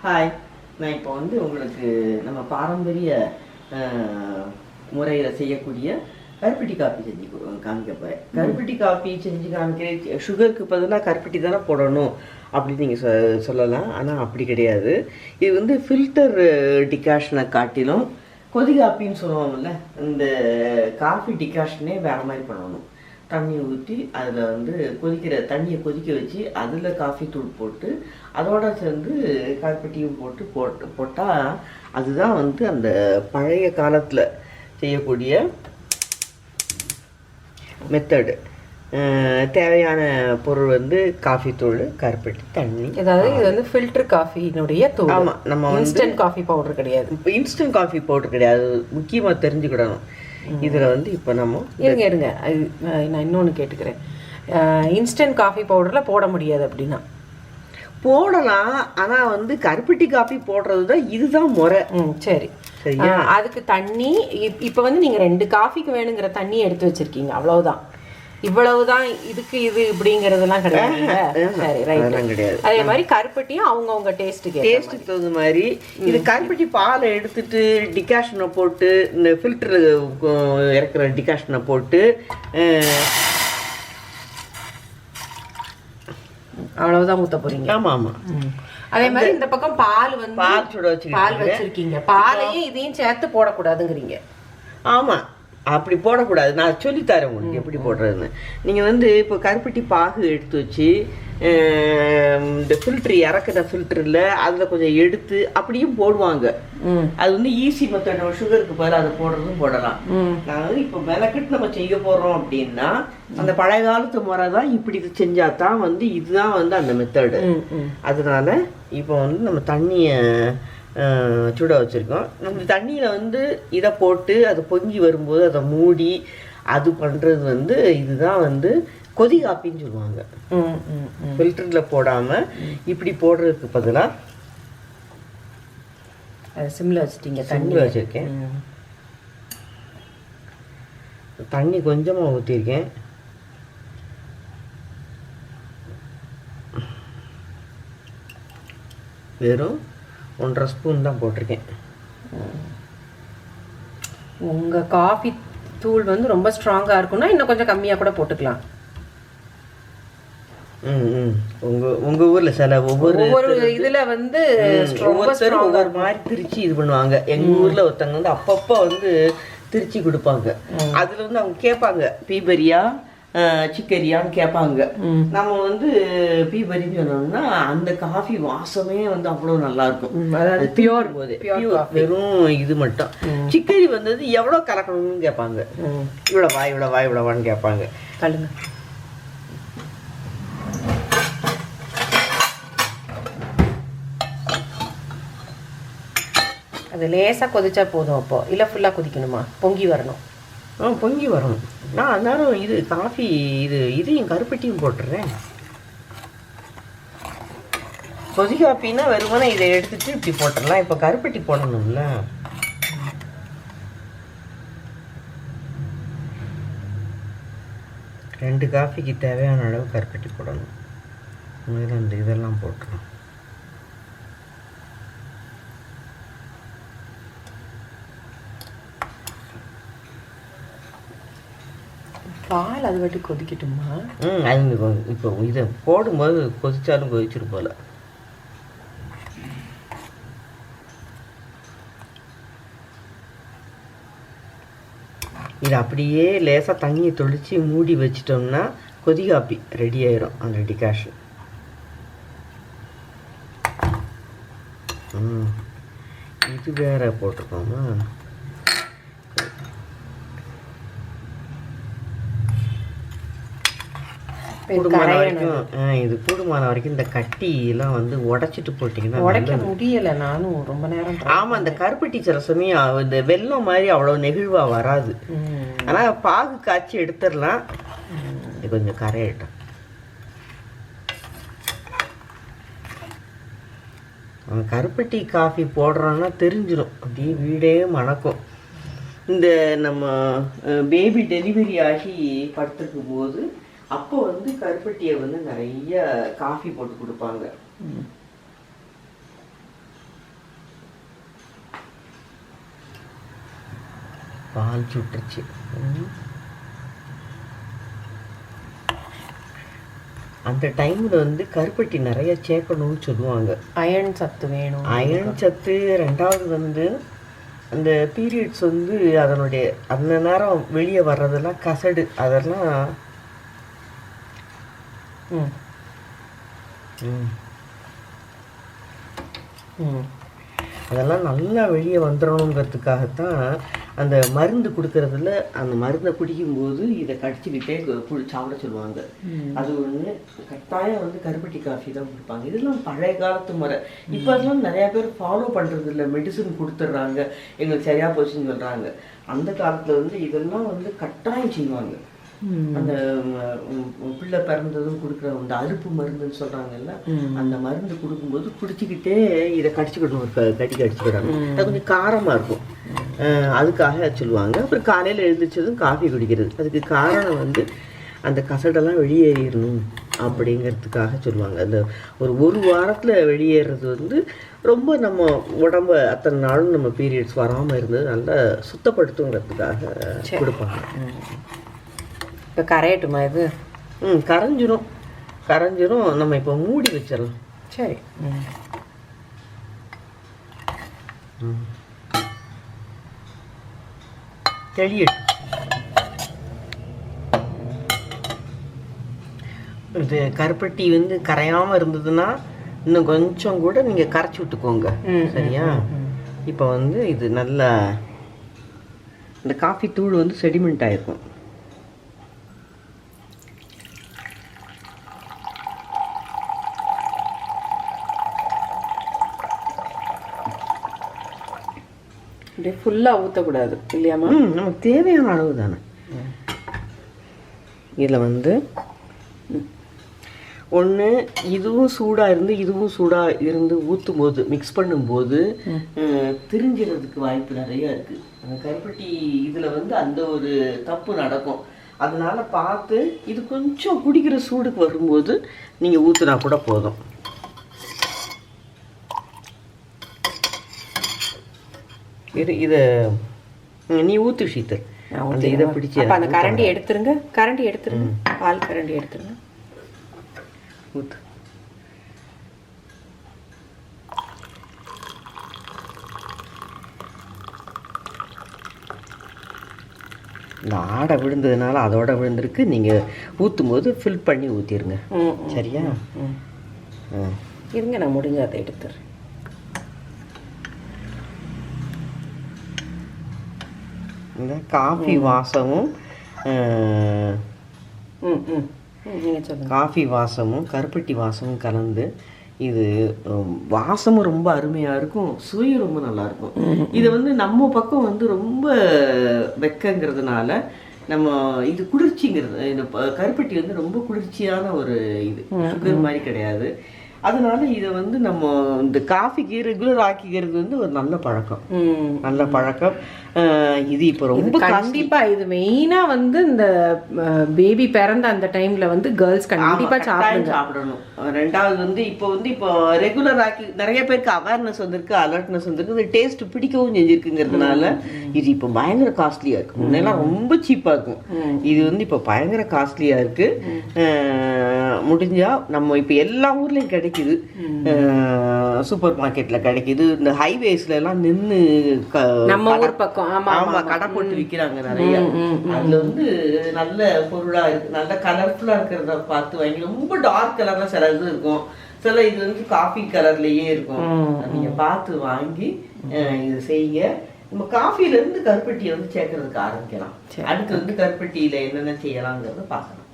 Hi, நான் இப்போ வந்து உங்களுக்கு நம்ம பாரம்பரிய முறையில் செய்யக்கூடிய கருப்பட்டி காப்பி செஞ்சு காமிக்க போகிறேன். கருப்பட்டி காப்பி செஞ்சு காமிக்கிறேன். சுகருக்கு பதிலாக கருப்பட்டி தானே போடணும் அப்படின்னு நீங்கள் சொல்லலாம். ஆனால் அப்படி கிடையாது. இது வந்து ஃபில்டர் டிகாஷனை காட்டிலும் கொதி காப்பின்னு சொல்லுவோம்ல, இந்த காஃபி டிகாஷனே வேறு மாதிரி பண்ணணும். தண்ணி ஊற்றி அதில் வந்து தண்ணியை கொதிக்க வச்சு அதில் காஃபி தூள் போட்டு அதோட சேர்ந்து கருப்பட்டியும் போட்டால் அதுதான் வந்து அந்த பழைய காலத்தில் செய்யக்கூடிய மெத்தடு. தேவையான பொருள் வந்து காஃபி தூள், கருப்பட்டி, தண்ணி. அதாவது இது வந்து ஃபில்டர் காஃபியினுடைய தூள். ஆமாம், நம்ம இன்ஸ்டன்ட் காஃபி பவுடர் கிடையாது. இப்போ இன்ஸ்டன்ட் காஃபி பவுடர் கிடையாது, முக்கியமாக தெரிஞ்சுக்கிடணும். இதில் வந்து இப்போ நம்ம இருங்க நான் இன்னொன்று கேட்டுக்கிறேன். இன்ஸ்டன்ட் காஃபி பவுடரில் போட முடியாது அப்படின்னா போடலாம். ஆனால் வந்து கருப்பட்டி காஃபி போடுறது தான் இதுதான் முறை. சரி, அதுக்கு தண்ணி இப்போ வந்து நீங்கள் 2 காஃபிக்கு வேணுங்கிற தண்ணியை எடுத்து வச்சிருக்கீங்க, அவ்வளவுதான். இவ்வளவுதான் இதுக்கு இது இப்படிங்கிறதுலாம் கிடையாது. சரி, ரைட், கிடையாது. அதே மாதிரி கருப்பட்டியும் அவங்கவுங்க டேஸ்ட்டுக்கு தகுந்த மாதிரி. இது கருப்பட்டி பாலை எடுத்துட்டு டிகாஷனை போட்டு இந்த ஃபில்டர் இறக்குற டிகாஷனை போட்டு அவ்வளவுதான் ஊற்ற போறீங்க. ஆமாம் ஆமாம். அதே மாதிரி இந்த பக்கம் பால் சுட வச்சிருக்கீங்க. பாலையும் இதையும் சேர்த்து போடக்கூடாதுங்கிறீங்க. ஆமாம், அப்படி போடக்கூடாது. நான் சொல்லித்தரேன் உங்களுக்கு எப்படி போடுறதுன்னு. நீங்கள் வந்து இப்போ கருப்பட்டி பாகு எடுத்து வச்சு இந்த ஃபில்ட்ரு இறக்குற ஃபில்டரில் அதில் கொஞ்சம் எடுத்து அப்படியும் போடுவாங்க. அது வந்து ஈஸி மெத்தட். சுகருக்கு பதில் அதை போடுறதும் போடலாம். நான் வந்து இப்போ மெனக்கெட்டு நம்ம செய்ய போகிறோம் அப்படின்னா அந்த பழைய காலத்து முறை தான். இப்படி செஞ்சால் தான் வந்து இதுதான் வந்து அந்த மெத்தடு. அதனால இப்போ வந்து நம்ம தண்ணியை சுட வச்சுருக்கோம். நம்ம தண்ணியில் வந்து இதை போட்டு அது பொங்கி வரும்போது அதை மூடி அது பண்ணுறது வந்து இதுதான் வந்து கொதி காப்பின்னு சொல்லுவாங்க. ஃபில்டரில் போடாமல் இப்படி போடுறதுக்கு பதிலாக சிம்மில் வச்சுட்டீங்க. சிம்மில் வச்சுருக்கேன். தண்ணி கொஞ்சமாக ஊற்றிருக்கேன். வெறும் 1.5 ஸ்பூன் தான் போட்டிருக்கேன். உங்கள் காஃபி தூள் வந்து ரொம்ப ஸ்ட்ராங்காக இருக்குன்னா இன்னும் கொஞ்சம் கம்மியாக கூட போட்டுக்கலாம். உங்க ஊர்ல சில ஒவ்வொரு இதுல வந்து ஒவ்வொரு மாதிரி திருச்சி இது பண்ணுவாங்க. எங்க ஊர்ல ஒருத்தவங்க வந்து அப்பப்போ வந்து திருச்சி கொடுப்பாங்க. அதுல வந்து அவங்க கேட்பாங்க பீபரியா சிக்கரியான்னு கேட்பாங்க. நம்ம வந்து பீபரின்னு சொன்னோம்னா அந்த காஃபி வாசமே வந்து அவ்வளோ நல்லா இருக்கும். அதாவது பியூர் போது வெறும் இது மட்டும். சிக்கரி வந்தது எவ்வளோ கலக்கணும்னு கேட்பாங்க. இவ்வளோவான்னு கேட்பாங்க. கழுங்க அது லேசாக கொதிச்சா போதும். அப்போ இல்லை ஃபுல்லாக கொதிக்கணுமா? பொங்கி வரணும். பொங்கி வரணும். நான் அந்நேரம் இது காஃபி இதையும் கருப்பட்டியும் போட்டுறேன். கொதி காப்பின்னா வெறுமனே இதை எடுத்துட்டு இப்படி போட்டுடலாம். இப்போ கருப்பட்டி போடணும்ல. ரெண்டு காஃபிக்கு தேவையான அளவு கருப்பட்டி போடணும். இந்த இதெல்லாம் போட்டுரும். பால் அது வாட்டி கொதிக்கட்டுமா? அது இப்போ இதை போடும்போது கொதிச்சாலும் கொதிச்சிடும் போல. இது அப்படியே லேசாக தண்ணியை தொளிச்சு மூடி வச்சிட்டோம்னா கொதி காப்பி ரெடி ஆயிரும். அந்த டிகாஷன் இது வேற போட்டிருக்கோமா? கூடுமான வரைக்கும் இந்த கட்டி எல்லாம் வந்து உடைச்சிட்டு போட்டீங்கன்னா உடைக்க முடியல. நானும் ரொம்ப நேரம். ஆமா, இந்த கருப்பட்டி சில சமயம் இந்த வெல்லம் மாதிரி அவ்வளவு நெகிழ்வா வராது. ஆனா பாகு காய்ச்சி எடுத்துடலாம். இது கொஞ்சம் கரையிட்டோம். கருப்பட்டி காஃபி போடுறோன்னா தெரிஞ்சிடும். அப்படியே வீடே மணக்கும். இந்த நம்ம பேபி டெலிவரி ஆகி படுத்துருக்கும் போது அப்போ வந்து கருப்பட்டியை வந்து நிறைய காஃபி போட்டு கொடுப்பாங்க. பால் சுட்டுருச்சு. அந்த டைமில் வந்து கருப்பட்டி நிறைய சேர்க்கணும்னு சொல்லுவாங்க. அயர்ன் சத்து வேணும். அயர்ன் சத்து. ரெண்டாவது வந்து அந்த பீரியட்ஸ் வந்து அதனுடைய அந்த நேரம் வெளியே வர்றதெல்லாம் கசடு, அதெல்லாம் அதெல்லாம் நல்லா வெளியே வந்துடணுங்கிறதுக்காகத்தான் அந்த மருந்து கொடுக்கறதுல அந்த மருந்தை குடிக்கும்போது இதை கடிச்சுக்கிட்டே சாப்பிட சொல்லுவாங்க. அது ஒன்று. கட்டாயம் வந்து கருப்பட்டி காஃபி தான் கொடுப்பாங்க. இதெல்லாம் பழைய காலத்து முறை. இப்போ அதெல்லாம் நிறையா பேர் ஃபாலோ பண்ணுறது இல்லை. மெடிசன் கொடுத்துட்றாங்க, எங்களுக்கு சரியாக போச்சுன்னு சொல்கிறாங்க. அந்த காலத்தில் வந்து இதெல்லாம் வந்து கட்டாயம் செய்வாங்க. அந்த பிள்ளை பிறந்ததும் கொடுக்குற அந்த அறுப்பு மருந்துன்னு சொல்கிறாங்கல்ல, அந்த மருந்து கொடுக்கும்போது குடிச்சிக்கிட்டே இதை கடிச்சிக்கிடணும். ஒரு கடி கடிச்சிக்கிறாங்க. அது கொஞ்சம் காரமாக இருக்கும், அதுக்காக சொல்லுவாங்க. அப்புறம் காலையில் எழுந்திரிச்சதும் காஃபி குடிக்கிறது. அதுக்கு காரணம் வந்து அந்த கசடெல்லாம் வெளியேறிடணும் அப்படிங்கிறதுக்காக சொல்லுவாங்க. அந்த ஒரு வாரத்தில் வெளியேறது வந்து ரொம்ப நம்ம உடம்ப அத்தனை நாளும் நம்ம பீரியட்ஸ் வராமல் இருந்தது நல்லா சுத்தப்படுத்துங்கிறதுக்காக கொடுப்பாங்க. இப்போ கரையட்டுமா இது? கரைஞ்சிரும். நம்ம இப்போ மூடி வச்சிடலாம். சரி. தெளியட்டும். இது கருப்பட்டி வந்து கரையாமல் இருந்ததுன்னா இன்னும் கொஞ்சம் கூட நீங்கள் கரைச்சி விட்டுக்கோங்க. சரியா? இப்போ வந்து இது நல்லா இந்த காஃபி தூள் வந்து செடிமெண்ட் ஆகிருக்கும். அப்படியே ஃபுல்லாக ஊற்றக்கூடாது இல்லையாம்மா? நமக்கு தேவையான அளவு தானே. இதில் வந்து ஒன்று இதுவும் சூடாக இருந்து இதுவும் சூடாக இருந்து ஊற்றும் போது மிக்ஸ் பண்ணும்போது திரிஞ்சிறதுக்கு வாய்ப்பு நிறையா இருக்குது. அந்த கருப்பட்டி இதில் வந்து அந்த ஒரு தப்பு நடக்கும். அதனால பார்த்து இது கொஞ்சம் குடிக்கிற சூடுக்கு வரும்போது நீங்கள் ஊற்றுனா கூட போதும். இதை நீ ஊத்து ஷீத்தல். அந்த இதை பிடிச்சி அந்த கரண்டி எடுத்துருங்க. பால் கரண்டி எடுத்துருங்க. ஊத்து. இந்த ஆடை விழுந்ததுனால அதோட விழுந்திருக்கு. நீங்கள் ஊற்றும் போது ஃபில் பண்ணி ஊற்றிடுங்க. சரியா? இருங்க, நான் முடிஞ்ச அதை எடுத்துறேன். இந்த காஃபி வாசமும் காஃபி வாசமும் கருப்பட்டி வாசமும் கலந்து இது வாசமும் ரொம்ப அருமையாக இருக்கும், சுவையும் ரொம்ப நல்லாயிருக்கும். இது வந்து நம்ம பக்கம் வந்து ரொம்ப வெக்கங்கிறதுனால நம்ம இது குளிர்ச்சிங்கிறது. இந்த கருப்பட்டி வந்து ரொம்ப குளிர்ச்சியான ஒரு இது, சுகர் மாதிரி கிடையாது. அதனால இதை வந்து நம்ம இந்த காஃபிக்கு ரெகுலர் ஆக்கிக்கிறது வந்து ஒரு நல்ல பழக்கம். இது இப்போ ரொம்ப கண்டிப்பா இது மெயினா வந்து இந்த பேபி பிறந்த அந்த டைம்ல வந்து கேர்ள்ஸ் கண்டிப்பா சாப்பிடணும். ரெண்டாவது வந்து இப்போ ரெகுலர் ஆக்கி நிறைய பேருக்கு அவேர்னஸ் வந்திருக்கு, அலர்ட்னஸ் வந்திருக்கு. இந்த டேஸ்ட் பிடிக்கவும் செஞ்சிருக்குங்கிறதுனால இது இப்போ பயங்கர காஸ்ட்லியா இருக்கு. முன்னெல்லாம் ரொம்ப சீப்பா இருக்கும். இது வந்து இப்போ பயங்கர காஸ்ட்லியா இருக்கு. முடிஞ்சா நம்ம இப்போ எல்லா ஊர்லயும் கிடைக்குது, சூப்பர் மார்க்கெட்ல கிடைக்குது. இந்த ஹைவேஸ்ல எல்லாம் நின்று நம்ம ஊர் பக்கம் ஆமா கடை போட்டு விற்கிறாங்க நிறைய. அதுல வந்து நல்ல பொருளா இருக்கு, நல்ல கலர்ஃபுல்லா இருக்கிறத பார்த்து வாங்கி. ரொம்ப டார்க் கலர்ல சில இது இருக்கும், சில இது வந்து காஃபி கலர்லயே இருக்கும். நீங்க பார்த்து வாங்கி இது செய்ய. நம்ம காஃபில இருந்து கருப்பட்டியை வந்து சேர்க்கறதுக்கு ஆரம்பிக்கலாம். அடுத்து வந்து கருப்பட்டியில என்னென்ன செய்யலாங்கிறத பார்க்கலாம்.